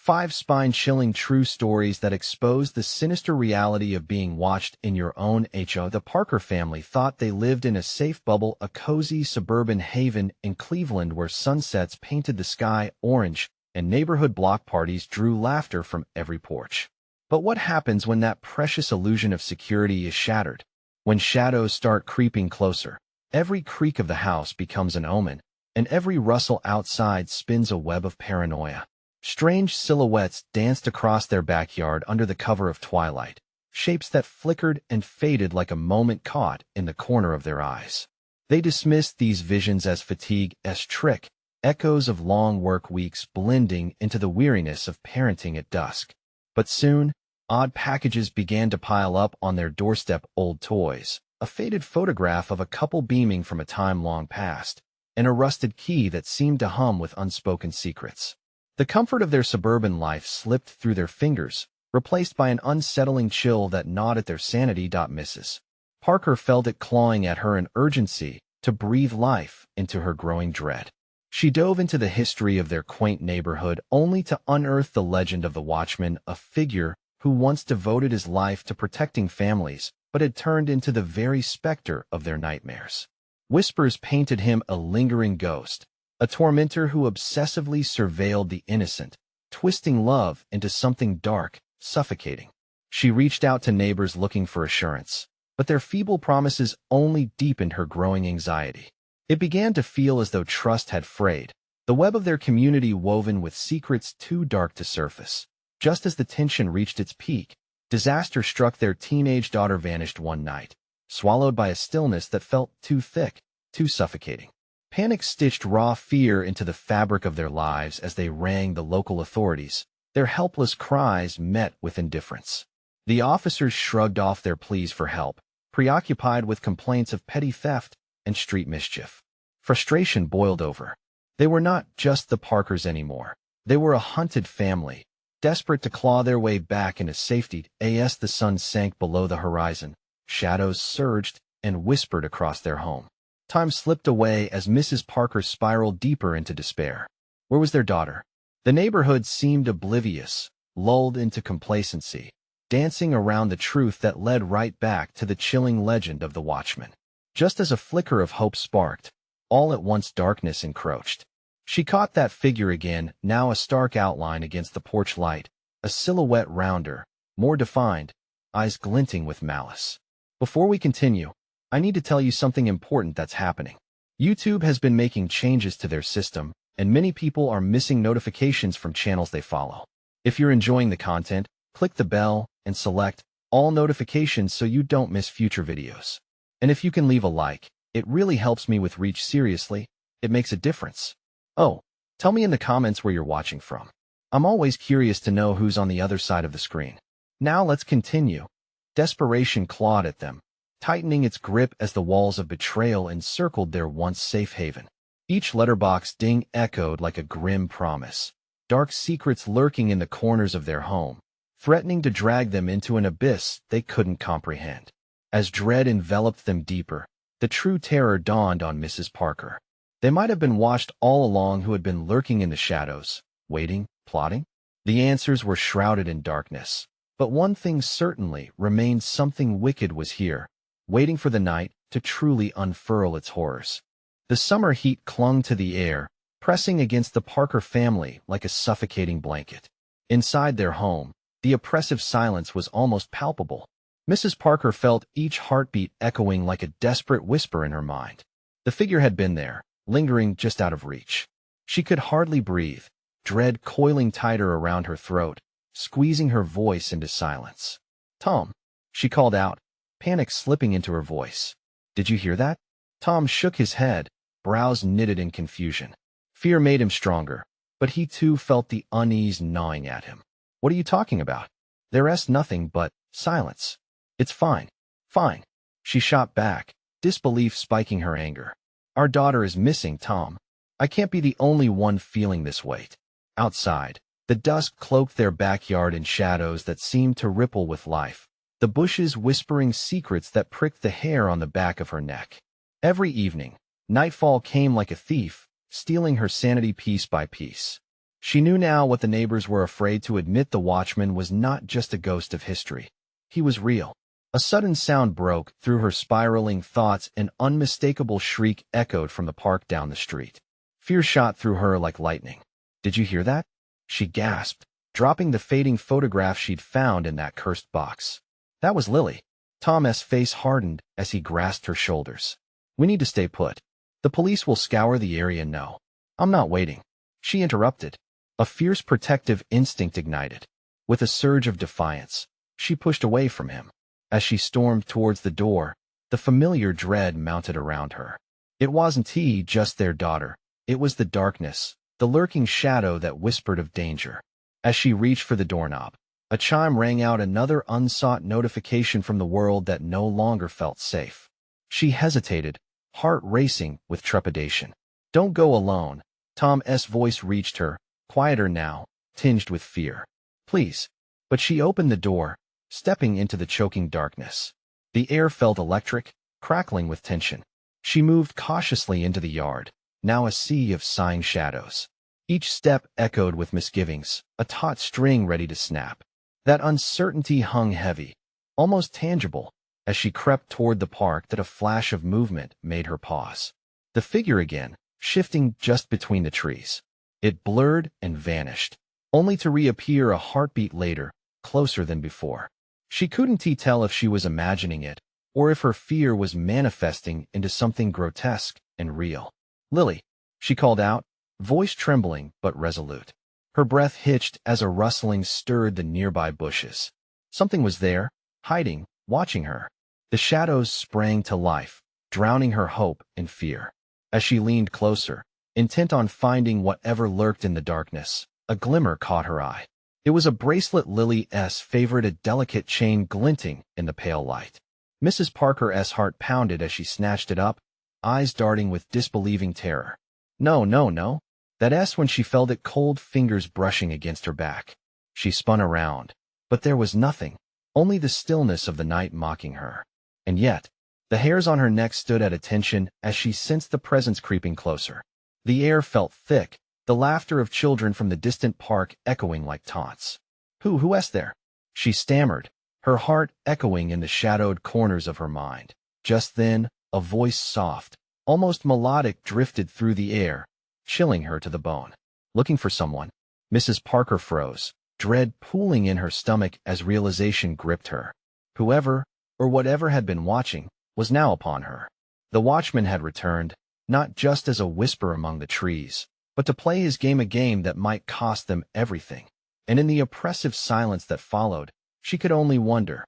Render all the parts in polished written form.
5 spine-chilling true stories that expose the sinister reality of being watched in your own home. The Parker family thought they lived in a safe bubble, a cozy suburban haven in Cleveland where sunsets painted the sky orange and neighborhood block parties drew laughter from every porch. But what happens when that precious illusion of security is shattered? When shadows start creeping closer, every creak of the house becomes an omen, and every rustle outside spins a web of paranoia. Strange silhouettes danced across their backyard under the cover of twilight, shapes that flickered and faded like a moment caught in the corner of their eyes. They dismissed these visions as fatigue, as trick, echoes of long work weeks blending into the weariness of parenting at dusk. But soon, odd packages began to pile up on their doorstep: old toys, a faded photograph of a couple beaming from a time long past, and a rusted key that seemed to hum with unspoken secrets. The comfort of their suburban life slipped through their fingers, replaced by an unsettling chill that gnawed at their sanity. Mrs. Parker felt it clawing at her, an urgency to breathe life into her growing dread. She dove into the history of their quaint neighborhood, only to unearth the legend of the Watchman, a figure who once devoted his life to protecting families, but had turned into the very specter of their nightmares. Whispers painted him a lingering ghost, a tormentor who obsessively surveilled the innocent, twisting love into something dark, suffocating. She reached out to neighbors looking for assurance, but their feeble promises only deepened her growing anxiety. It began to feel as though trust had frayed, the web of their community woven with secrets too dark to surface. Just as the tension reached its peak, disaster struck. Their teenage daughter vanished one night, swallowed by a stillness that felt too thick, too suffocating. Panic stitched raw fear into the fabric of their lives as they rang the local authorities, their helpless cries met with indifference. The officers shrugged off their pleas for help, preoccupied with complaints of petty theft and street mischief. Frustration boiled over. They were not just the Parkers anymore. They were a hunted family, desperate to claw their way back into safety. As the sun sank below the horizon, shadows surged and whispered across their home. Time slipped away as Mrs. Parker spiraled deeper into despair. Where was their daughter? The neighborhood seemed oblivious, lulled into complacency, dancing around the truth that led right back to the chilling legend of the Watchman. Just as a flicker of hope sparked, all at once darkness encroached. She caught that figure again, now a stark outline against the porch light, a silhouette rounder, more defined, eyes glinting with malice. Before we continue, I need to tell you something important that's happening. YouTube has been making changes to their system, and many people are missing notifications from channels they follow. If you're enjoying the content, click the bell and select all notifications so you don't miss future videos. And if you can leave a like, it really helps me with reach. Seriously, it makes a difference. Oh, tell me in the comments where you're watching from. I'm always curious to know who's on the other side of the screen. Now let's continue. Desperation clawed at them, tightening its grip as the walls of betrayal encircled their once safe haven. Each letterbox ding echoed like a grim promise, dark secrets lurking in the corners of their home, threatening to drag them into an abyss they couldn't comprehend. As dread enveloped them deeper, the true terror dawned on Mrs. Parker. They might have been watched all along, who had been lurking in the shadows, waiting, plotting. The answers were shrouded in darkness, but one thing certainly remained: something wicked was here, waiting for the night to truly unfurl its horrors. The summer heat clung to the air, pressing against the Parker family like a suffocating blanket. Inside their home, the oppressive silence was almost palpable. Mrs. Parker felt each heartbeat echoing like a desperate whisper in her mind. The figure had been there, lingering just out of reach. She could hardly breathe, dread coiling tighter around her throat, squeezing her voice into silence. "Tom," she called out, panic slipping into her voice. "Did you hear that?" Tom shook his head, brows knitted in confusion. Fear made him stronger, but he too felt the unease gnawing at him. "What are you talking about?" "There's nothing but silence." "It's fine. Fine," she shot back, disbelief spiking her anger. "Our daughter is missing, Tom. I can't be the only one feeling this weight." Outside, the dusk cloaked their backyard in shadows that seemed to ripple with life, the bushes whispering secrets that pricked the hair on the back of her neck. Every evening, nightfall came like a thief, stealing her sanity piece by piece. She knew now what the neighbors were afraid to admit: the watchman was not just a ghost of history. He was real. A sudden sound broke through her spiraling thoughts. An unmistakable shriek echoed from the park down the street. Fear shot through her like lightning. "Did you hear that?" she gasped, dropping the fading photograph she'd found in that cursed box. That was Lily. Tom's face hardened as he grasped her shoulders. "We need to stay put. The police will scour the area." "No, I'm not waiting," she interrupted. A fierce protective instinct ignited. With a surge of defiance, she pushed away from him. As she stormed towards the door, the familiar dread mounted around her. It wasn't just their daughter. It was the darkness, the lurking shadow that whispered of danger. As she reached for the doorknob, a chime rang out, another unsought notification from the world that no longer felt safe. She hesitated, heart racing with trepidation. "Don't go alone." Tom's voice reached her, quieter now, tinged with fear. "Please." But she opened the door, stepping into the choking darkness. The air felt electric, crackling with tension. She moved cautiously into the yard, now a sea of sighing shadows. Each step echoed with misgivings, a taut string ready to snap. That uncertainty hung heavy, almost tangible, as she crept toward the park. That a flash of movement made her pause. The figure again, shifting just between the trees. It blurred and vanished, only to reappear a heartbeat later, closer than before. She couldn't tell if she was imagining it, or if her fear was manifesting into something grotesque and real. "Lily," she called out, voice trembling but resolute. Her breath hitched as a rustling stirred the nearby bushes. Something was there, hiding, watching her. The shadows sprang to life, drowning her hope and fear. As she leaned closer, intent on finding whatever lurked in the darkness, a glimmer caught her eye. It was a bracelet Lily's favorite, a delicate chain glinting in the pale light. Mrs. Parker's heart pounded as she snatched it up, eyes darting with disbelieving terror. "No, no, no." That when she felt it, cold fingers brushing against her back. She spun around, but there was nothing, only the stillness of the night mocking her. And yet, the hairs on her neck stood at attention as she sensed the presence creeping closer. The air felt thick, the laughter of children from the distant park echoing like taunts. Who's there?" she stammered, her heart echoing in the shadowed corners of her mind. Just then, a voice, soft, almost melodic, drifted through the air, chilling her to the bone. "Looking for someone?" Mrs. Parker froze, dread pooling in her stomach as realization gripped her. Whoever, or whatever had been watching, was now upon her. The watchman had returned, not just as a whisper among the trees, but to play his game, a game that might cost them everything. And in the oppressive silence that followed, she could only wonder,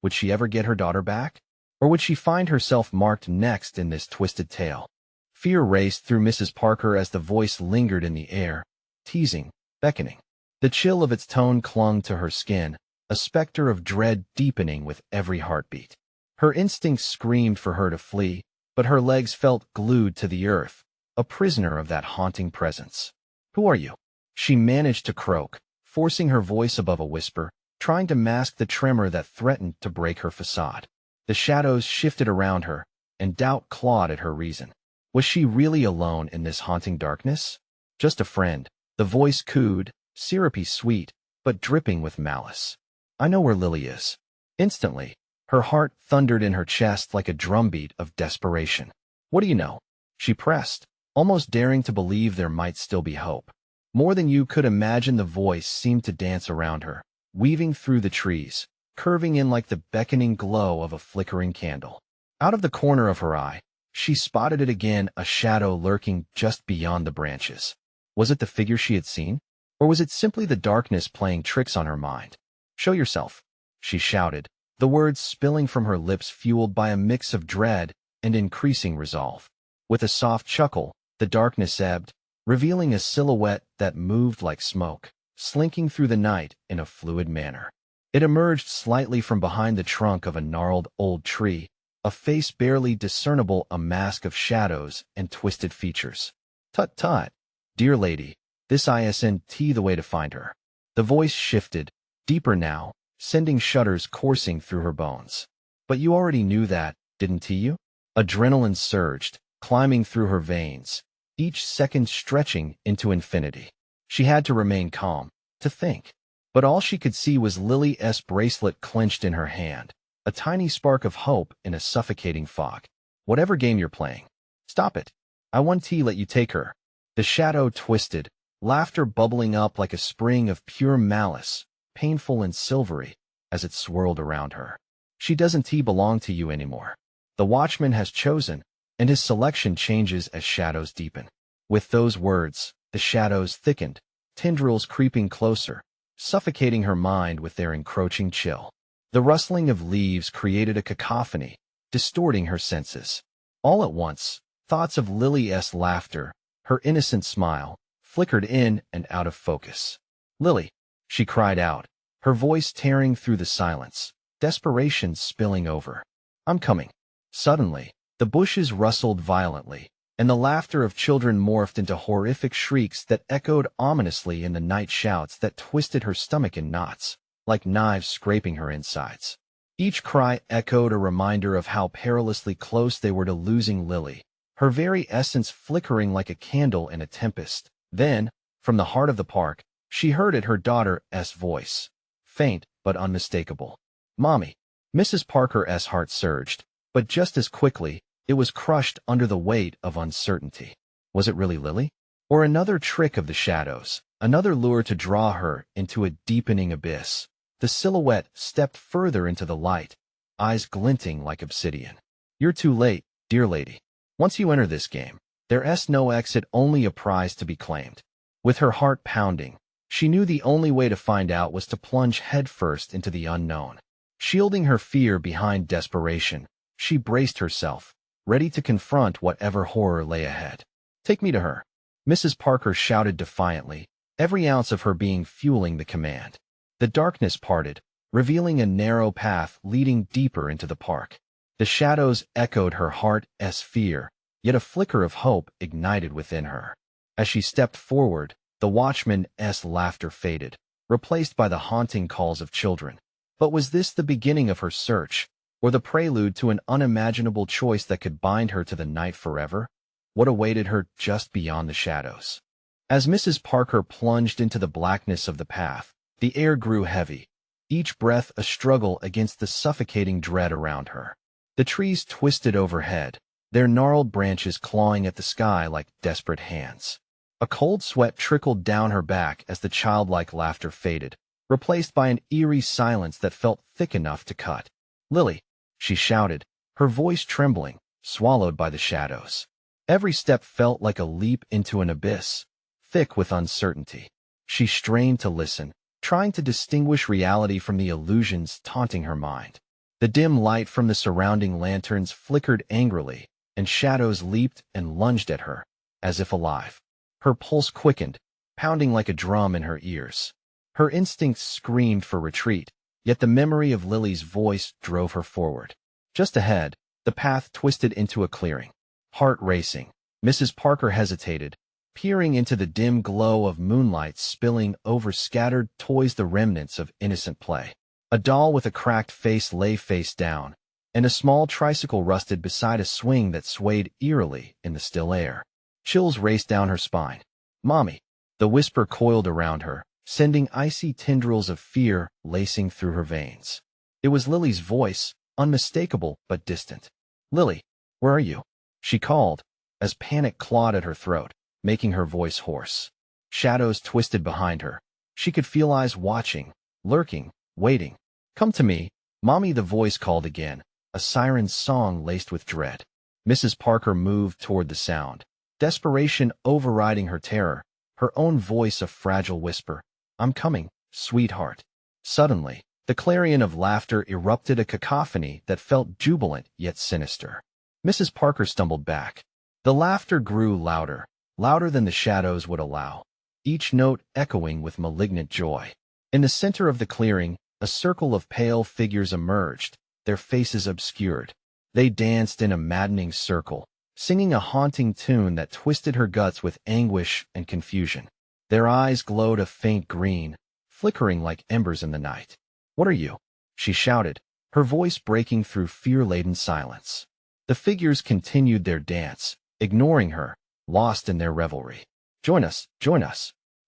would she ever get her daughter back? Or would she find herself marked next in this twisted tale? Fear raced through Mrs. Parker as the voice lingered in the air, teasing, beckoning. The chill of its tone clung to her skin, a specter of dread deepening with every heartbeat. Her instincts screamed for her to flee, but her legs felt glued to the earth, a prisoner of that haunting presence. "Who are you?" she managed to croak, forcing her voice above a whisper, trying to mask the tremor that threatened to break her facade. The shadows shifted around her, and doubt clawed at her reason. Was she really alone in this haunting darkness? "Just a friend," the voice cooed, syrupy sweet, but dripping with malice. "I know where Lily is." Instantly, her heart thundered in her chest like a drumbeat of desperation. "What do you know?" she pressed, almost daring to believe there might still be hope. More than you could imagine. The voice seemed to dance around her, weaving through the trees, curving in like the beckoning glow of a flickering candle. Out of the corner of her eye, she spotted it again, a shadow lurking just beyond the branches. Was it the figure she had seen? Or was it simply the darkness playing tricks on her mind? "Show yourself," she shouted, the words spilling from her lips fueled by a mix of dread and increasing resolve. With a soft chuckle, the darkness ebbed, revealing a silhouette that moved like smoke, slinking through the night in a fluid manner. It emerged slightly from behind the trunk of a gnarled old tree, a face barely discernible, a mask of shadows and twisted features. "Tut tut, dear lady, this isn't the way to find her." The voice shifted, deeper now, sending shudders coursing through her bones. "But you already knew that, didn't you?" Adrenaline surged, climbing through her veins, each second stretching into infinity. She had to remain calm, to think. But all she could see was Lily's bracelet clenched in her hand, a tiny spark of hope in a suffocating fog. Whatever game you're playing, stop it. I won't let you take her. The shadow twisted, laughter bubbling up like a spring of pure malice, painful and silvery, as it swirled around her. She doesn't belong to you anymore. The watchman has chosen, and his selection changes as shadows deepen. With those words, the shadows thickened, tendrils creeping closer, suffocating her mind with their encroaching chill. The rustling of leaves created a cacophony, distorting her senses. All at once, thoughts of Lily's laughter, her innocent smile, flickered in and out of focus. "Lily," she cried out, her voice tearing through the silence, desperation spilling over. "I'm coming." Suddenly, the bushes rustled violently, and the laughter of children morphed into horrific shrieks that echoed ominously in the night, shouts that twisted her stomach in knots, like knives scraping her insides. Each cry echoed a reminder of how perilously close they were to losing Lily, her very essence flickering like a candle in a tempest. Then, from the heart of the park, she heard it, her daughter's voice, faint but unmistakable. "Mommy." Mrs. Parker's heart surged, but just as quickly, it was crushed under the weight of uncertainty. Was it really Lily? Or another trick of the shadows, another lure to draw her into a deepening abyss? The silhouette stepped further into the light, eyes glinting like obsidian. "You're too late, dear lady. Once you enter this game, there's no exit, only a prize to be claimed." With her heart pounding, she knew the only way to find out was to plunge headfirst into the unknown. Shielding her fear behind desperation, she braced herself, ready to confront whatever horror lay ahead. "Take me to her," Mrs. Parker shouted defiantly, every ounce of her being fueling the command. The darkness parted, revealing a narrow path leading deeper into the park. The shadows echoed her heart's fear, yet a flicker of hope ignited within her. As she stepped forward, the watchman's laughter faded, replaced by the haunting calls of children. But was this the beginning of her search, or the prelude to an unimaginable choice that could bind her to the night forever? What awaited her just beyond the shadows? As Mrs. Parker plunged into the blackness of the path, the air grew heavy, each breath a struggle against the suffocating dread around her. The trees twisted overhead, their gnarled branches clawing at the sky like desperate hands. A cold sweat trickled down her back as the childlike laughter faded, replaced by an eerie silence that felt thick enough to cut. "Lily," she shouted, her voice trembling, swallowed by the shadows. Every step felt like a leap into an abyss, thick with uncertainty. She strained to listen, trying to distinguish reality from the illusions taunting her mind. The dim light from the surrounding lanterns flickered angrily, and shadows leaped and lunged at her, as if alive. Her pulse quickened, pounding like a drum in her ears. Her instincts screamed for retreat, yet the memory of Lily's voice drove her forward. Just ahead, the path twisted into a clearing. Heart racing, Mrs. Parker hesitated, peering into the dim glow of moonlight spilling over scattered toys, the remnants of innocent play. A doll with a cracked face lay face down, and a small tricycle rusted beside a swing that swayed eerily in the still air. Chills raced down her spine. "Mommy!" The whisper coiled around her, sending icy tendrils of fear lacing through her veins. It was Lily's voice, unmistakable but distant. "Lily, where are you?" she called, as panic clawed at her throat, making her voice hoarse. Shadows twisted behind her. She could feel eyes watching, lurking, waiting. "Come to me, Mommy," the voice called again, a siren's song laced with dread. Mrs. Parker moved toward the sound, desperation overriding her terror, her own voice a fragile whisper. "I'm coming, sweetheart." Suddenly, the clarion of laughter erupted, a cacophony that felt jubilant yet sinister. Mrs. Parker stumbled back. The laughter grew louder, louder than the shadows would allow, each note echoing with malignant joy. In the center of the clearing, a circle of pale figures emerged, their faces obscured. They danced in a maddening circle, singing a haunting tune that twisted her guts with anguish and confusion. Their eyes glowed a faint green, flickering like embers in the night. "What are you?" she shouted, her voice breaking through fear-laden silence. The figures continued their dance, ignoring her, lost in their revelry. Join us,"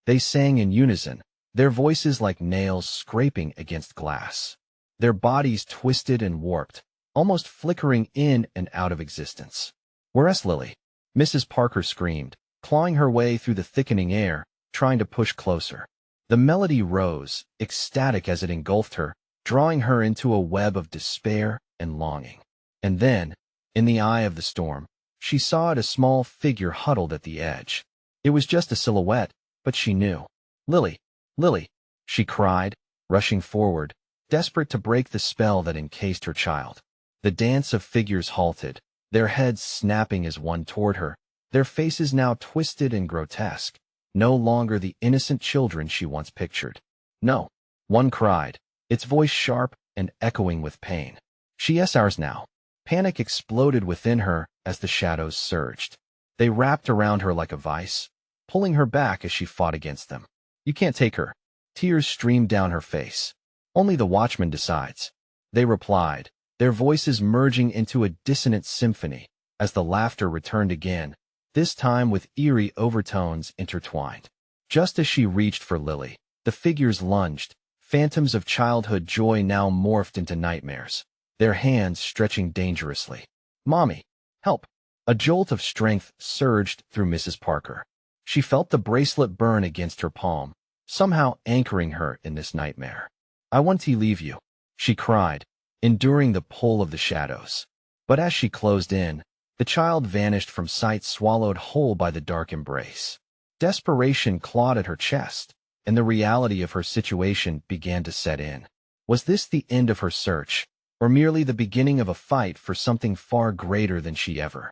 They sang in unison, their voices like nails scraping against glass. Their bodies twisted and warped, almost flickering in and out of existence. "Where's Lily?" Mrs. Parker screamed, clawing her way through the thickening air, trying to push closer. The melody rose, ecstatic as it engulfed her, drawing her into a web of despair and longing. And then, in the eye of the storm, she saw a small figure huddled at the edge. It was just a silhouette, but she knew. "Lily! Lily!" she cried, rushing forward, desperate to break the spell that encased her child. The dance of figures halted, their heads snapping as one toward her, their faces now twisted and grotesque, no longer the innocent children she once pictured. "No," one cried, its voice sharp and echoing with pain. "She is ours now." Panic exploded within her as the shadows surged. They wrapped around her like a vice, pulling her back as she fought against them. "You can't take her." Tears streamed down her face. "Only the watchman decides," they replied, their voices merging into a dissonant symphony as the laughter returned again, this time with eerie overtones intertwined. Just as she reached for Lily, the figures lunged, phantoms of childhood joy now morphed into nightmares, their hands stretching dangerously. "Mommy, help!" A jolt of strength surged through Mrs. Parker. She felt the bracelet burn against her palm, somehow anchoring her in this nightmare. "I want to leave you," she cried, enduring the pull of the shadows. But as she closed in, the child vanished from sight, swallowed whole by the dark embrace. Desperation clawed at her chest, and the reality of her situation began to set in. Was this the end of her search, or merely the beginning of a fight for something far greater than she ever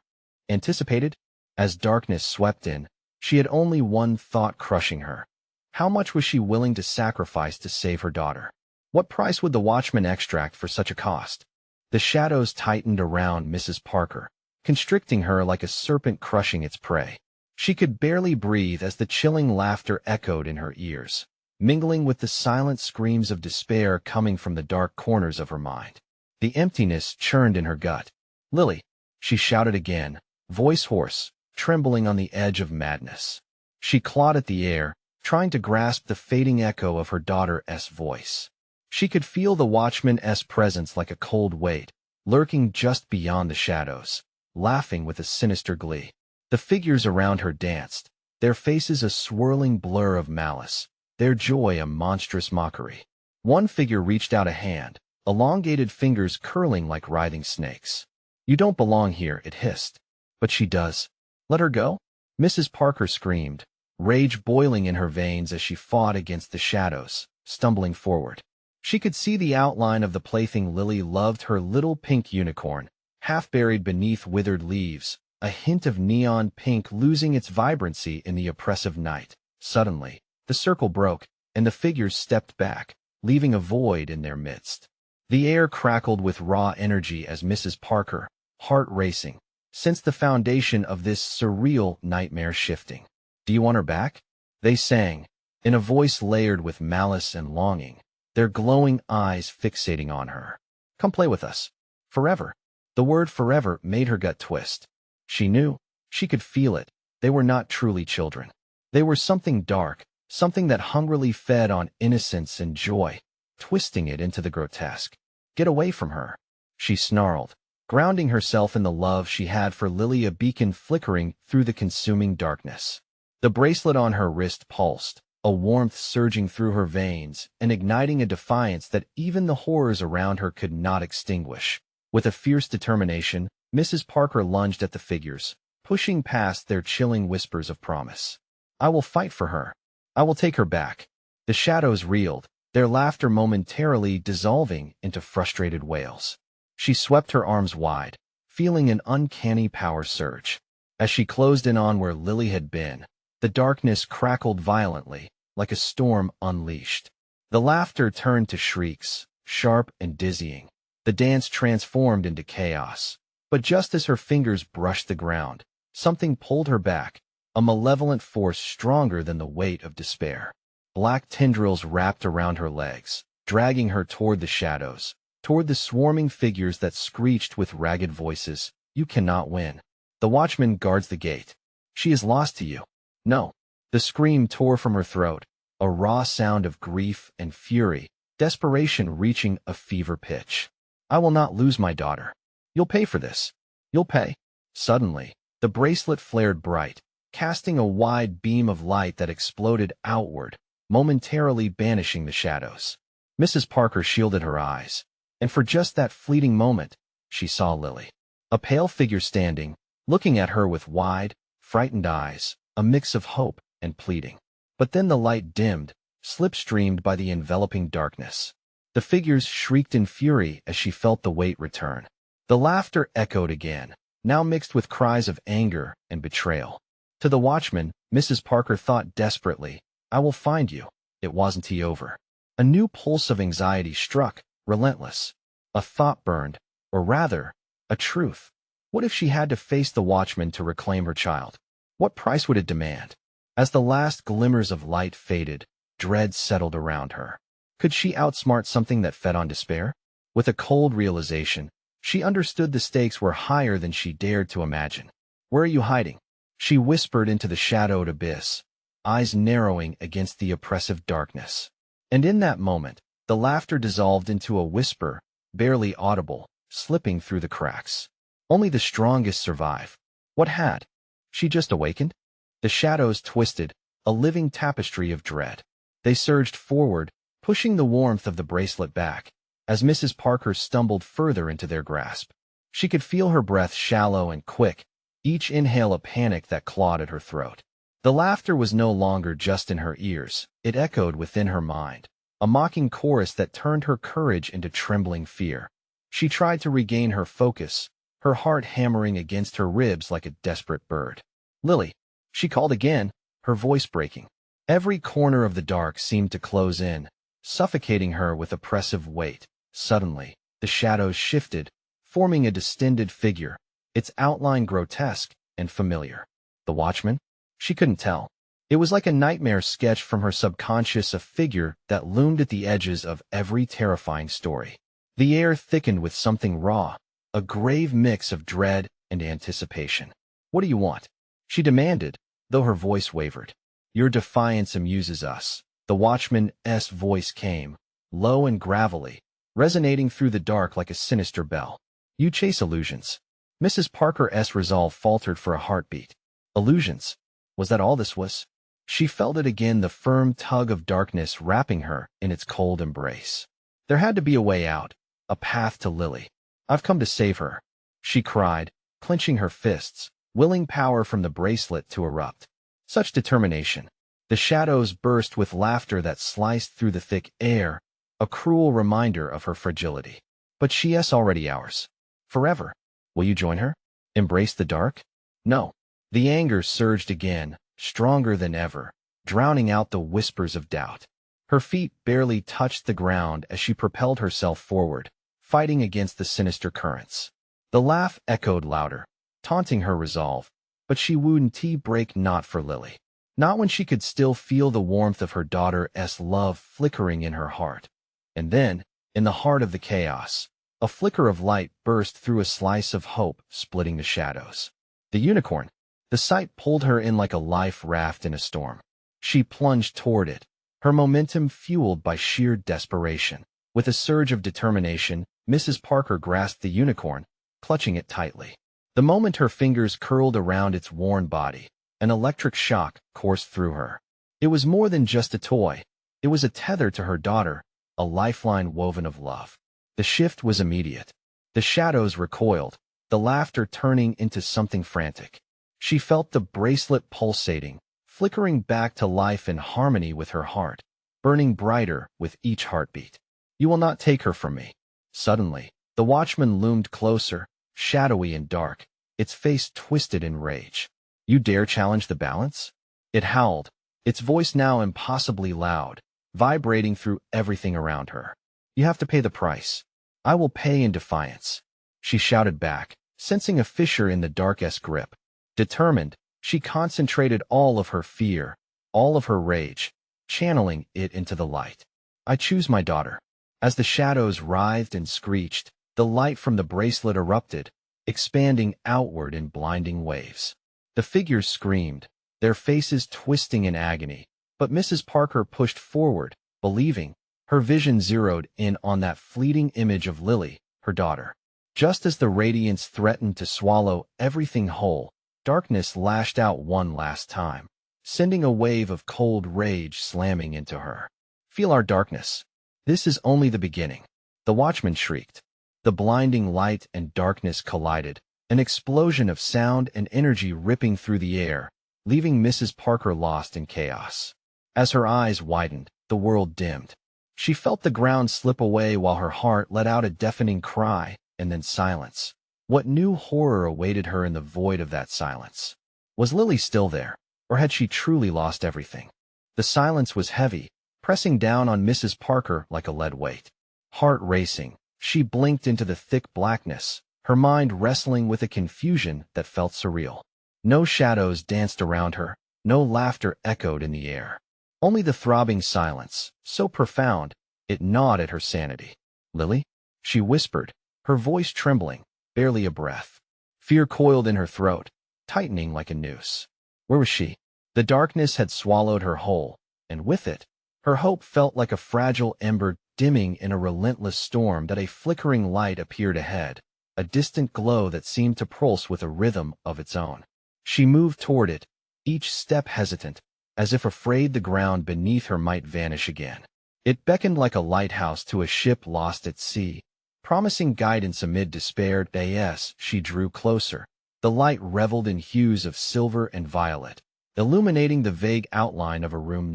anticipated? As darkness swept in, she had only one thought crushing her. How much was she willing to sacrifice to save her daughter? What price would the watchman extract for such a cost? The shadows tightened around Mrs. Parker, constricting her like a serpent crushing its prey. She could barely breathe as the chilling laughter echoed in her ears, mingling with the silent screams of despair coming from the dark corners of her mind. The emptiness churned in her gut. "Lily!" she shouted again, voice hoarse, trembling on the edge of madness. She clawed at the air, trying to grasp the fading echo of her daughter's voice. She could feel the watchman's presence like a cold weight, lurking just beyond the shadows, laughing with a sinister glee. The figures around her danced, their faces a swirling blur of malice, their joy a monstrous mockery. One figure reached out a hand, elongated fingers curling like writhing snakes. "You don't belong here," it hissed. "But she does. Let her go?" Mrs. Parker screamed, rage boiling in her veins as she fought against the shadows, stumbling forward. She could see the outline of the plaything Lily loved, her little pink unicorn, half buried beneath withered leaves, a hint of neon pink losing its vibrancy in the oppressive night. Suddenly, the circle broke, and the figures stepped back, leaving a void in their midst. The air crackled with raw energy as Mrs. Parker, heart racing, sensed the foundation of this surreal nightmare shifting. "Do you want her back?" they sang, in a voice layered with malice and longing, their glowing eyes fixating on her. "Come play with us. Forever." The word forever made her gut twist. She knew, she could feel it, they were not truly children. They were something dark, something that hungrily fed on innocence and joy, twisting it into the grotesque. "Get away from her," she snarled, grounding herself in the love she had for Lily, a beacon flickering through the consuming darkness. The bracelet on her wrist pulsed, a warmth surging through her veins and igniting a defiance that even the horrors around her could not extinguish. With a fierce determination, Mrs. Parker lunged at the figures, pushing past their chilling whispers of promise. "I will fight for her. I will take her back." The shadows reeled, their laughter momentarily dissolving into frustrated wails. She swept her arms wide, feeling an uncanny power surge. As she closed in on where Lily had been, the darkness crackled violently, like a storm unleashed. The laughter turned to shrieks, sharp and dizzying. The dance transformed into chaos. But just as her fingers brushed the ground, something pulled her back, a malevolent force stronger than the weight of despair. Black tendrils wrapped around her legs, dragging her toward the shadows, toward the swarming figures that screeched with ragged voices, "You cannot win. The watchman guards the gate. She is lost to you." "No." The scream tore from her throat, a raw sound of grief and fury, desperation reaching a fever pitch. I will not lose my daughter. You'll pay for this. You'll pay. Suddenly, the bracelet flared bright, casting a wide beam of light that exploded outward, momentarily banishing the shadows. Mrs. Parker shielded her eyes, and for just that fleeting moment, she saw Lily. A pale figure standing, looking at her with wide, frightened eyes, a mix of hope and pleading. But then the light dimmed, slipstreamed by the enveloping darkness. The figures shrieked in fury as she felt the weight return. The laughter echoed again, now mixed with cries of anger and betrayal. To the watchman, Mrs. Parker thought desperately, I will find you. It wasn't he over. A new pulse of anxiety struck, relentless. A thought burned, or rather, a truth. What if she had to face the watchman to reclaim her child? What price would it demand? As the last glimmers of light faded, dread settled around her. Could she outsmart something that fed on despair? With a cold realization, she understood the stakes were higher than she dared to imagine. Where are you hiding? She whispered into the shadowed abyss, eyes narrowing against the oppressive darkness. And in that moment, the laughter dissolved into a whisper, barely audible, slipping through the cracks. Only the strongest survive. What had? She just awakened? The shadows twisted, a living tapestry of dread. They surged forward, pushing the warmth of the bracelet back, as Mrs. Parker stumbled further into their grasp. She could feel her breath shallow and quick, each inhale a panic that clawed at her throat. The laughter was no longer just in her ears, it echoed within her mind, a mocking chorus that turned her courage into trembling fear. She tried to regain her focus, her heart hammering against her ribs like a desperate bird. Lily, she called again, her voice breaking. Every corner of the dark seemed to close in, suffocating her with oppressive weight. Suddenly, the shadows shifted, forming a distended figure, its outline grotesque and familiar. The watchman? She couldn't tell. It was like a nightmare sketch from her subconscious, a figure that loomed at the edges of every terrifying story. The air thickened with something raw, a grave mix of dread and anticipation. What do you want? She demanded, though her voice wavered. Your defiance amuses us. The watchman's voice came, low and gravelly, resonating through the dark like a sinister bell. You chase illusions. Mrs. Parker's resolve faltered for a heartbeat. Illusions? Was that all this was? She felt it again, the firm tug of darkness wrapping her in its cold embrace. There had to be a way out, a path to Lily. I've come to save her, she cried, clenching her fists, willing power from the bracelet to erupt. Such determination. The shadows burst with laughter that sliced through the thick air, a cruel reminder of her fragility. But she's already ours. Forever. Will you join her? Embrace the dark? No. The anger surged again, stronger than ever, drowning out the whispers of doubt. Her feet barely touched the ground as she propelled herself forward, fighting against the sinister currents. The laugh echoed louder, taunting her resolve, but she wouldn't break, not for Lily. Not when she could still feel the warmth of her daughter's love flickering in her heart. And then, in the heart of the chaos, a flicker of light burst through a slice of hope, splitting the shadows. The unicorn. The sight pulled her in like a life raft in a storm. She plunged toward it, her momentum fueled by sheer desperation. With a surge of determination, Mrs. Parker grasped the unicorn, clutching it tightly. The moment her fingers curled around its worn body, an electric shock coursed through her. It was more than just a toy. It was a tether to her daughter, a lifeline woven of love. The shift was immediate. The shadows recoiled, the laughter turning into something frantic. She felt the bracelet pulsating, flickering back to life in harmony with her heart, burning brighter with each heartbeat. You will not take her from me. Suddenly, the watchman loomed closer, shadowy and dark, its face twisted in rage. You dare challenge the balance? It howled, its voice now impossibly loud, vibrating through everything around her. You have to pay the price. I will pay in defiance. She shouted back, sensing a fissure in the dark's grip. Determined, she concentrated all of her fear, all of her rage, channeling it into the light. I choose my daughter. As the shadows writhed and screeched, the light from the bracelet erupted, expanding outward in blinding waves. The figures screamed, their faces twisting in agony. But Mrs. Parker pushed forward, believing. Her vision zeroed in on that fleeting image of Lily, her daughter. Just as the radiance threatened to swallow everything whole, darkness lashed out one last time, sending a wave of cold rage slamming into her. Feel our darkness. This is only the beginning. The watchman shrieked. The blinding light and darkness collided, an explosion of sound and energy ripping through the air, leaving Mrs. Parker lost in chaos. As her eyes widened, the world dimmed. She felt the ground slip away while her heart let out a deafening cry, and then silence. What new horror awaited her in the void of that silence? Was Lily still there, or had she truly lost everything? The silence was heavy, pressing down on Mrs. Parker like a lead weight. Heart racing, she blinked into the thick blackness, her mind wrestling with a confusion that felt surreal. No shadows danced around her, no laughter echoed in the air. Only the throbbing silence, so profound, it gnawed at her sanity. "Lily?" she whispered, her voice trembling, barely a breath. Fear coiled in her throat, tightening like a noose. Where was she? The darkness had swallowed her whole, and with it, her hope felt like a fragile ember dimming in a relentless storm. That a flickering light appeared ahead, a distant glow that seemed to pulse with a rhythm of its own. She moved toward it, each step hesitant, as if afraid the ground beneath her might vanish again. It beckoned like a lighthouse to a ship lost at sea, promising guidance amid despair. As she drew closer, the light reveled in hues of silver and violet, illuminating the vague outline of a room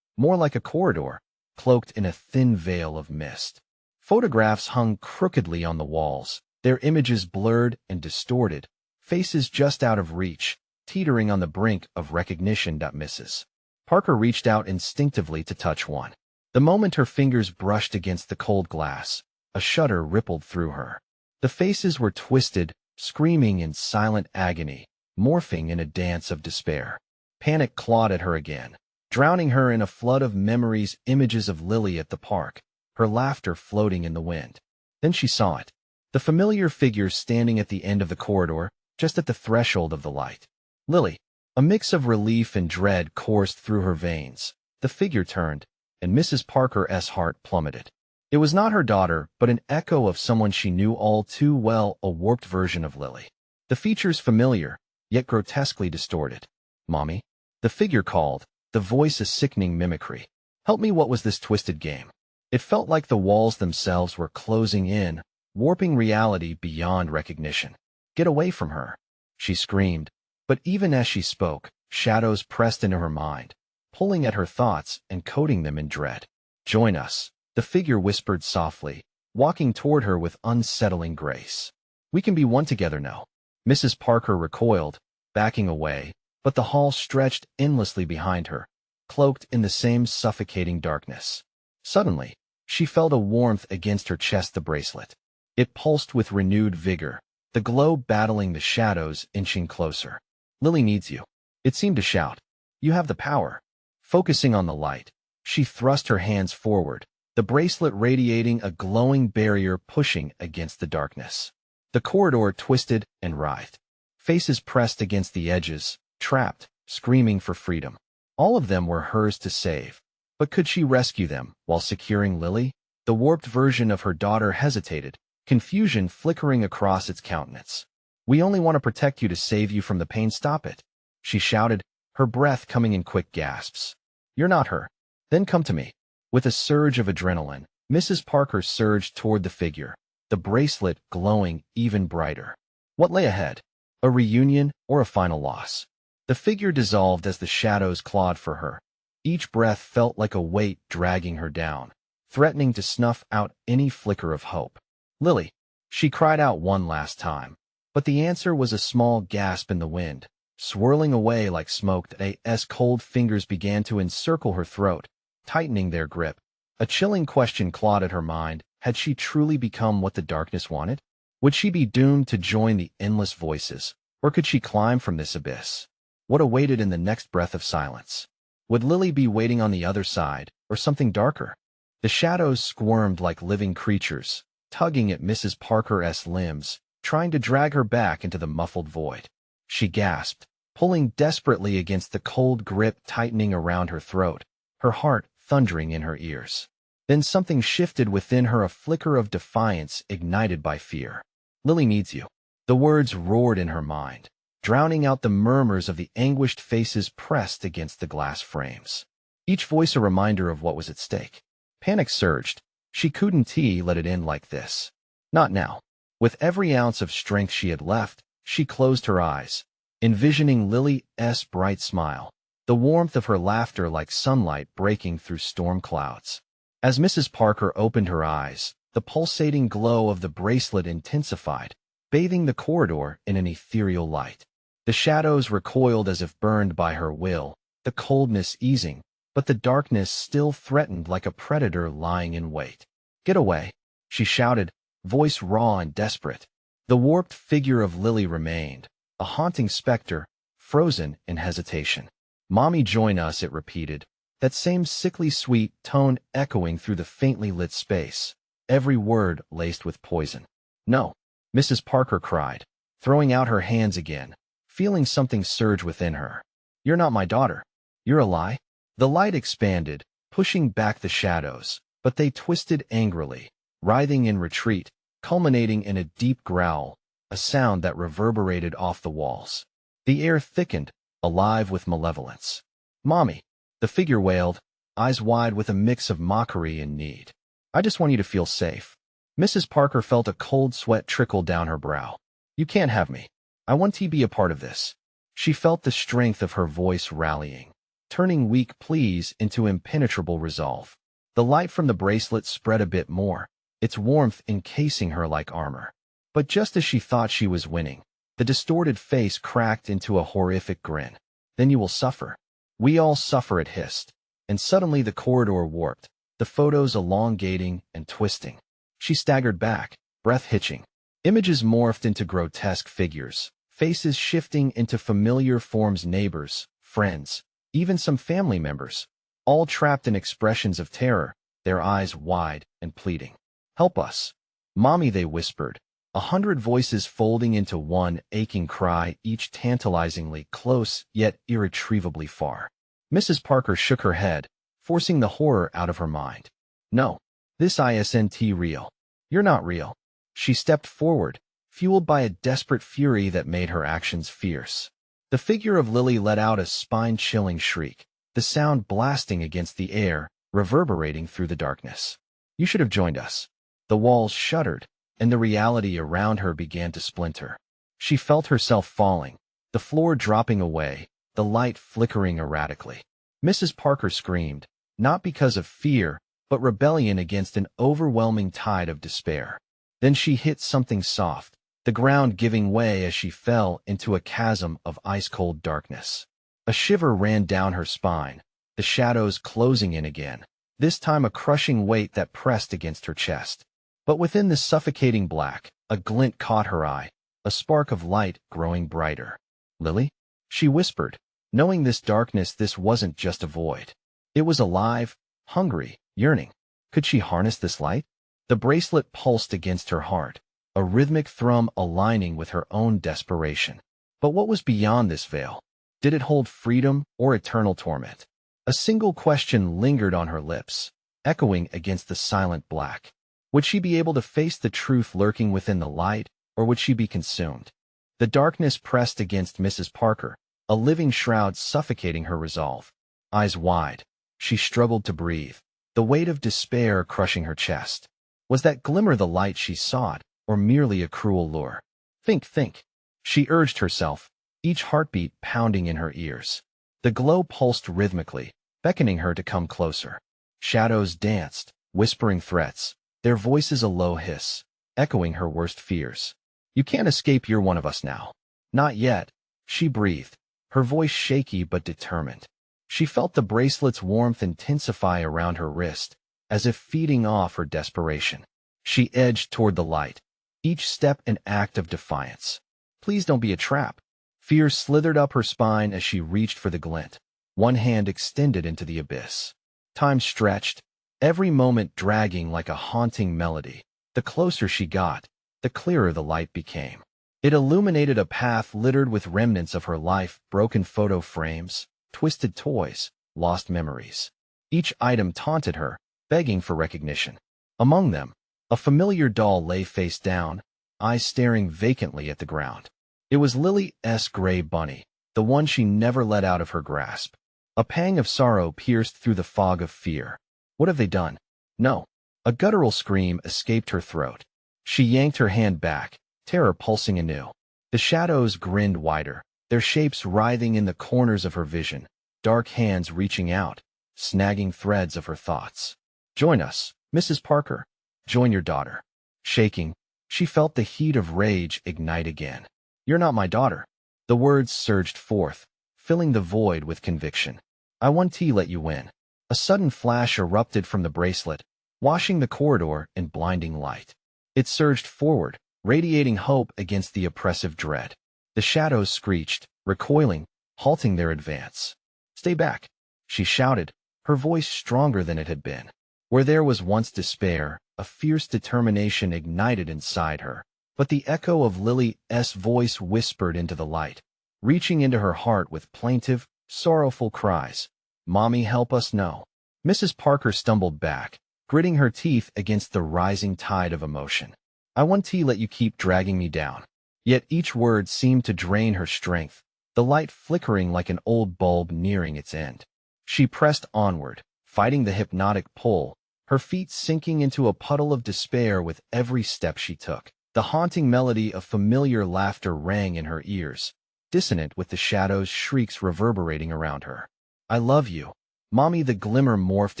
more like a corridor, cloaked in a thin veil of mist. Photographs hung crookedly on the walls, their images blurred and distorted, faces just out of reach, teetering on the brink of recognition. Mrs. Parker reached out instinctively to touch one. The moment her fingers brushed against the cold glass, a shudder rippled through her. The faces were twisted, screaming in silent agony, morphing in a dance of despair. Panic clawed at her again, drowning her in a flood of memories, images of Lily at the park, her laughter floating in the wind. Then she saw it, the familiar figure standing at the end of the corridor, just at the threshold of the light. Lily. A mix of relief and dread coursed through her veins. The figure turned, and Mrs. Parker's heart plummeted. It was not her daughter, but an echo of someone she knew all too well, a warped version of Lily. The features familiar, yet grotesquely distorted. "Mommy?" The figure called, the voice a sickening mimicry. "Help me, what was this twisted game?" It felt like the walls themselves were closing in, warping reality beyond recognition. "Get away from her," she screamed. But even as she spoke, shadows pressed into her mind, pulling at her thoughts and coating them in dread. "Join us," the figure whispered softly, walking toward her with unsettling grace. "We can be one together now." Mrs. Parker recoiled, backing away, but the hall stretched endlessly behind her, cloaked in the same suffocating darkness. Suddenly, she felt a warmth against her chest, the bracelet. It pulsed with renewed vigor, the glow battling the shadows, inching closer. "Lily needs you," it seemed to shout. "You have the power." Focusing on the light, she thrust her hands forward, the bracelet radiating a glowing barrier pushing against the darkness. The corridor twisted and writhed. Faces pressed against the edges, trapped, screaming for freedom. All of them were hers to save. But could she rescue them while securing Lily? The warped version of her daughter hesitated, confusion flickering across its countenance. "We only want to protect you, to save you from the pain. Stop it," she shouted, her breath coming in quick gasps. "You're not her. Then come to me." With a surge of adrenaline, Mrs. Parker surged toward the figure, the bracelet glowing even brighter. What lay ahead? A reunion or a final loss? The figure dissolved as the shadows clawed for her. Each breath felt like a weight dragging her down, threatening to snuff out any flicker of hope. "Lily," she cried out one last time. But the answer was a small gasp in the wind, swirling away like smoke. As cold fingers began to encircle her throat, tightening their grip. A chilling question clawed at her mind. Had she truly become what the darkness wanted? Would she be doomed to join the endless voices, or could she climb from this abyss? What awaited in the next breath of silence? Would Lily be waiting on the other side, or something darker? The shadows squirmed like living creatures, tugging at Mrs. Parker's limbs, trying to drag her back into the muffled void. She gasped, pulling desperately against the cold grip tightening around her throat, her heart thundering in her ears. Then something shifted within her, a flicker of defiance ignited by fear. "Lily needs you." The words roared in her mind, drowning out the murmurs of the anguished faces pressed against the glass frames. Each voice a reminder of what was at stake. Panic surged. She couldn't let it in like this. Not now. With every ounce of strength she had left, she closed her eyes, envisioning Lily's bright smile, the warmth of her laughter like sunlight breaking through storm clouds. As Mrs. Parker opened her eyes, the pulsating glow of the bracelet intensified, bathing the corridor in an ethereal light. The shadows recoiled as if burned by her will, the coldness easing, but the darkness still threatened like a predator lying in wait. "Get away," she shouted, voice raw and desperate. The warped figure of Lily remained, a haunting specter, frozen in hesitation. "Mommy, join us," it repeated, that same sickly sweet tone echoing through the faintly lit space, every word laced with poison. "No," Mrs. Parker cried, throwing out her hands again, feeling something surge within her. "You're not my daughter. You're a lie." The light expanded, pushing back the shadows, but they twisted angrily, writhing in retreat, culminating in a deep growl, a sound that reverberated off the walls. The air thickened, alive with malevolence. "Mommy," the figure wailed, eyes wide with a mix of mockery and need. "I just want you to feel safe." Mrs. Parker felt a cold sweat trickle down her brow. "You can't have me. I want to be a part of this." She felt the strength of her voice rallying, turning weak pleas into impenetrable resolve. The light from the bracelet spread a bit more, its warmth encasing her like armor. But just as she thought she was winning, the distorted face cracked into a horrific grin. "Then you will suffer." "We all suffer," it hissed. And suddenly the corridor warped, the photos elongating and twisting. She staggered back, breath hitching. Images morphed into grotesque figures, faces shifting into familiar forms, neighbors, friends, even some family members, all trapped in expressions of terror, their eyes wide and pleading. "Help us. Mommy," they whispered, 100 voices folding into one aching cry, each tantalizingly close yet irretrievably far. Mrs. Parker shook her head, forcing the horror out of her mind. "No, this isn't real. You're not real." She stepped forward, fueled by a desperate fury that made her actions fierce. The figure of Lily let out a spine-chilling shriek, the sound blasting against the air, reverberating through the darkness. "You should have joined us." The walls shuddered, and the reality around her began to splinter. She felt herself falling, the floor dropping away, the light flickering erratically. Mrs. Parker screamed, not because of fear, but rebellion against an overwhelming tide of despair. Then she hit something soft, the ground giving way as she fell into a chasm of ice-cold darkness. A shiver ran down her spine, the shadows closing in again, this time a crushing weight that pressed against her chest. But within the suffocating black, a glint caught her eye, a spark of light growing brighter. "Lily?" she whispered, knowing this darkness, this wasn't just a void. It was alive, hungry, yearning. Could she harness this light? The bracelet pulsed against her heart, a rhythmic thrum aligning with her own desperation. But what was beyond this veil? Did it hold freedom or eternal torment? A single question lingered on her lips, echoing against the silent black. Would she be able to face the truth lurking within the light, or would she be consumed? The darkness pressed against Mrs. Parker, a living shroud suffocating her resolve. Eyes wide, she struggled to breathe, the weight of despair crushing her chest. Was that glimmer the light she sought, or merely a cruel lure? Think, she urged herself, each heartbeat pounding in her ears. The glow pulsed rhythmically, beckoning her to come closer. Shadows danced, whispering threats, their voices a low hiss, echoing her worst fears. "You can't escape, you're one of us now." "Not yet," she breathed, her voice shaky but determined. She felt the bracelet's warmth intensify around her wrist, as if feeding off her desperation. She edged toward the light, each step an act of defiance. "Please don't be a trap." Fear slithered up her spine as she reached for the glint, one hand extended into the abyss. Time stretched, every moment dragging like a haunting melody. The closer she got, the clearer the light became. It illuminated a path littered with remnants of her life, broken photo frames, twisted toys, lost memories. Each item taunted her, begging for recognition. Among them, a familiar doll lay face down, eyes staring vacantly at the ground. It was Lily's gray bunny, the one she never let out of her grasp. A pang of sorrow pierced through the fog of fear. What have they done? No. A guttural scream escaped her throat. She yanked her hand back, terror pulsing anew. The shadows grinned wider, their shapes writhing in the corners of her vision, dark hands reaching out, snagging threads of her thoughts. Join us, Mrs. Parker. Join your daughter. Shaking, she felt the heat of rage ignite again. You're not my daughter. The words surged forth, filling the void with conviction. I won't let you win. A sudden flash erupted from the bracelet, washing the corridor in blinding light. It surged forward, radiating hope against the oppressive dread. The shadows screeched, recoiling, halting their advance. Stay back, she shouted, her voice stronger than it had been. Where there was once despair, a fierce determination ignited inside her. But the echo of Lily's voice whispered into the light, reaching into her heart with plaintive, sorrowful cries. Mommy, help us no. Mrs. Parker stumbled back, gritting her teeth against the rising tide of emotion. I won't let you keep dragging me down. Yet each word seemed to drain her strength, the light flickering like an old bulb nearing its end. She pressed onward, fighting the hypnotic pull, her feet sinking into a puddle of despair with every step she took. The haunting melody of familiar laughter rang in her ears, dissonant with the shadows' shrieks reverberating around her. I love you. Mommy. The glimmer morphed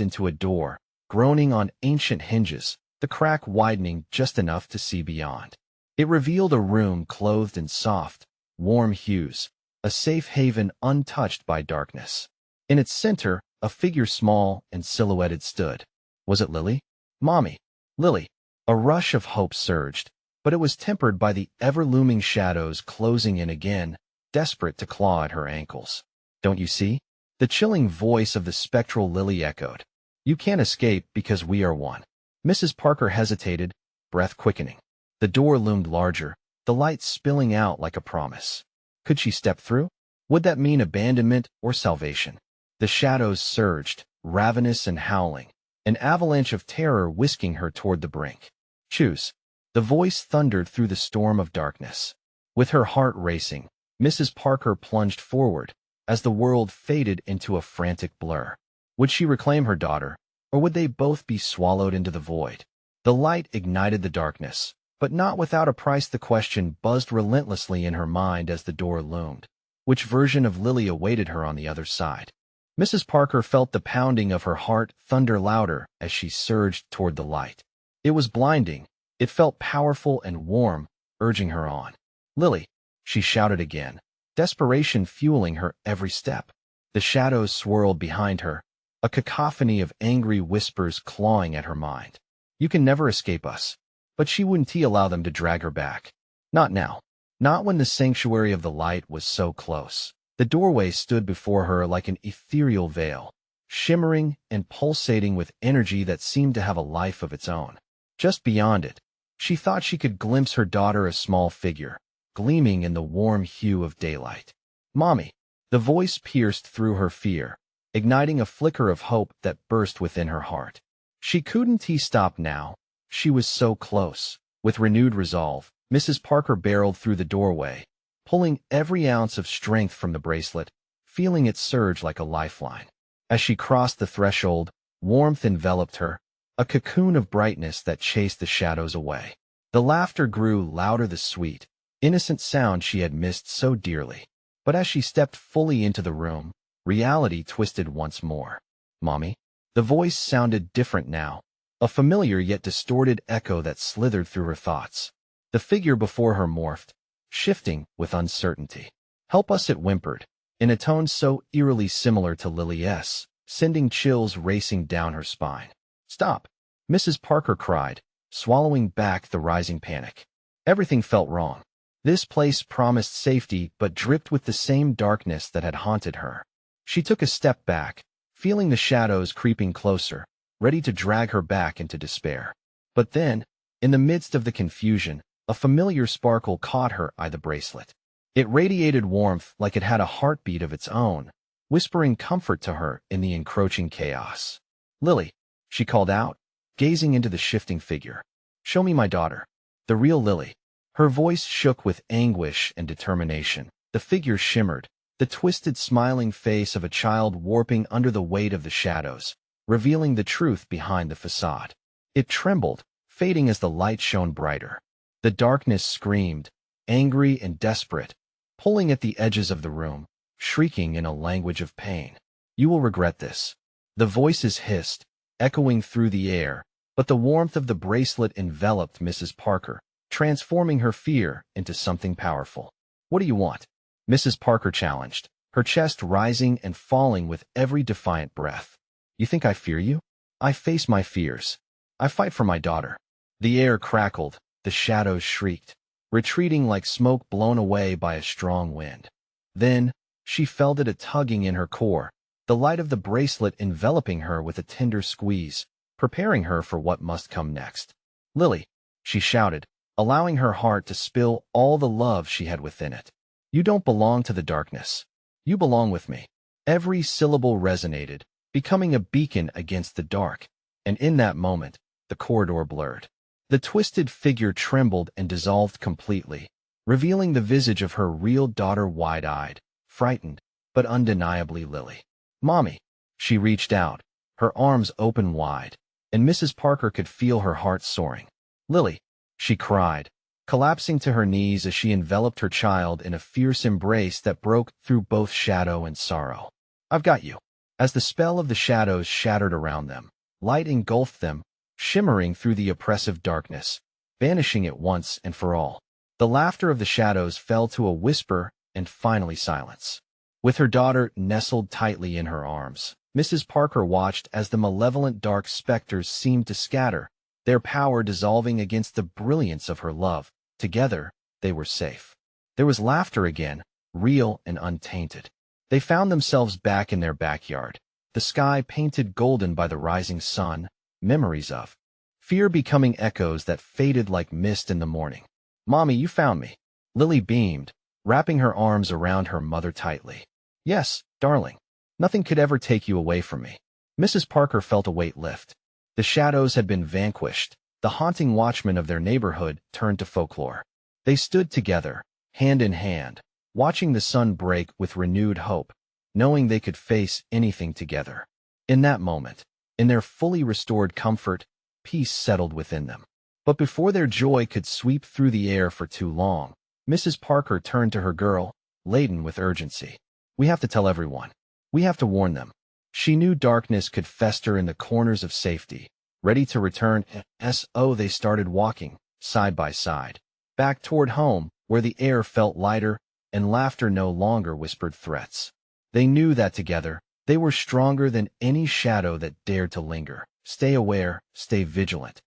into a door, groaning on ancient hinges, the crack widening just enough to see beyond. It revealed a room clothed in soft, warm hues, a safe haven untouched by darkness. In its center, a figure small and silhouetted stood. Was it Lily? Mommy. Lily. A rush of hope surged, but it was tempered by the ever-looming shadows closing in again, desperate to claw at her ankles. Don't you see? The chilling voice of the spectral Lily echoed. You can't escape because we are one. Mrs. Parker hesitated, breath quickening. The door loomed larger, the light spilling out like a promise. Could she step through? Would that mean abandonment or salvation? The shadows surged, ravenous and howling, an avalanche of terror whisking her toward the brink. Choose. The voice thundered through the storm of darkness. With her heart racing, Mrs. Parker plunged forward, as the world faded into a frantic blur. Would she reclaim her daughter, or would they both be swallowed into the void? The light ignited the darkness, but not without a price. The question buzzed relentlessly in her mind as the door loomed. Which version of Lily awaited her on the other side? Mrs. Parker felt the pounding of her heart thunder louder as she surged toward the light. It was blinding. It felt powerful and warm, urging her on. Lily, she shouted again, desperation fueling her every step. The shadows swirled behind her, a cacophony of angry whispers clawing at her mind. You can never escape us. But she wouldn't allow them to drag her back. Not now. Not when the sanctuary of the light was so close. The doorway stood before her like an ethereal veil, shimmering and pulsating with energy that seemed to have a life of its own. Just beyond it, she thought she could glimpse her daughter, a small figure, gleaming in the warm hue of daylight. Mommy. The voice pierced through her fear, igniting a flicker of hope that burst within her heart. She couldn't stop now. She was so close. With renewed resolve, Mrs. Parker barreled through the doorway, pulling every ounce of strength from the bracelet, feeling it surge like a lifeline. As she crossed the threshold, warmth enveloped her, a cocoon of brightness that chased the shadows away. The laughter grew louder, the sweet, innocent sound she had missed so dearly. But as she stepped fully into the room, reality twisted once more. Mommy? The voice sounded different now, a familiar yet distorted echo that slithered through her thoughts. The figure before her morphed, shifting with uncertainty. Help us, it whimpered, in a tone so eerily similar to Lily's, sending chills racing down her spine. Stop! Mrs. Parker cried, swallowing back the rising panic. Everything felt wrong. This place promised safety but dripped with the same darkness that had haunted her. She took a step back, feeling the shadows creeping closer, ready to drag her back into despair. But then, in the midst of the confusion, A familiar sparkle caught her eye. The bracelet. It radiated warmth like it had a heartbeat of its own, whispering comfort to her in the encroaching chaos. "Lily," she called out, gazing into the shifting figure. "Show me my daughter. The real Lily." Her voice shook with anguish and determination. The figure shimmered, the twisted, smiling face of a child warping under the weight of the shadows, revealing the truth behind the facade. It trembled, fading as the light shone brighter. The darkness screamed, angry and desperate, pulling at the edges of the room, shrieking in a language of pain. "You will regret this." The voices hissed, echoing through the air, but the warmth of the bracelet enveloped Mrs. Parker, transforming her fear into something powerful. "What do you want?" Mrs. Parker challenged, her chest rising and falling with every defiant breath. "You think I fear you? I face my fears. I fight for my daughter." The air crackled, the shadows shrieked, retreating like smoke blown away by a strong wind. Then, she felt it a tugging in her core, the light of the bracelet enveloping her with a tender squeeze, preparing her for what must come next. "Lily," she shouted, allowing her heart to spill all the love she had within it. "You don't belong to the darkness. You belong with me." Every syllable resonated, becoming a beacon against the dark, and in that moment, the corridor blurred. The twisted figure trembled and dissolved completely, revealing the visage of her real daughter, wide-eyed, frightened, but undeniably Lily. "Mommy." She reached out, her arms open wide, and Mrs. Parker could feel her heart soaring. "Lily," she cried, collapsing to her knees as she enveloped her child in a fierce embrace that broke through both shadow and sorrow. "I've got you." As the spell of the shadows shattered around them, light engulfed them, shimmering through the oppressive darkness, vanishing at once and for all. The laughter of the shadows fell to a whisper and finally silence. With her daughter nestled tightly in her arms, Mrs. Parker watched as the malevolent dark specters seemed to scatter, their power dissolving against the brilliance of her love. Together, they were safe. There was laughter again, real and untainted. They found themselves back in their backyard, the sky painted golden by the rising sun, memories of fear becoming echoes that faded like mist in the morning. "Mommy, you found me." Lily beamed, wrapping her arms around her mother tightly. "Yes, darling. Nothing could ever take you away from me." Mrs. Parker felt a weight lift. The shadows had been vanquished, the haunting watchmen of their neighborhood turned to folklore. They stood together, hand in hand, watching the sun break with renewed hope, knowing they could face anything together. In that moment, in their fully restored comfort, peace settled within them. But before their joy could sweep through the air for too long, Mrs. Parker turned to her girl, laden with urgency. "We have to tell everyone. We have to warn them." She knew darkness could fester in the corners of safety, ready to return. So they started walking, side by side, back toward home, where the air felt lighter and laughter no longer whispered threats. They knew that together, they were stronger than any shadow that dared to linger. Stay aware, stay vigilant.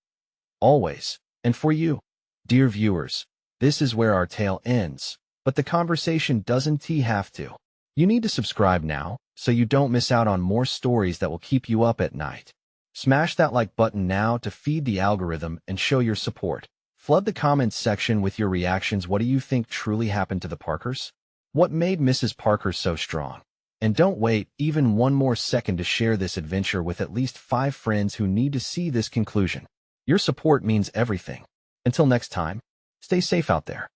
Always. And for you, dear viewers, this is where our tale ends, but the conversation doesn't have to. You need to subscribe now, so you don't miss out on more stories that will keep you up at night. Smash that like button now to feed the algorithm and show your support. Flood the comments section with your reactions. What do you think truly happened to the Parkers? What made Mrs. Parker so strong? And don't wait even one more second to share this adventure with at least 5 friends who need to see this conclusion. Your support means everything. Until next time, stay safe out there.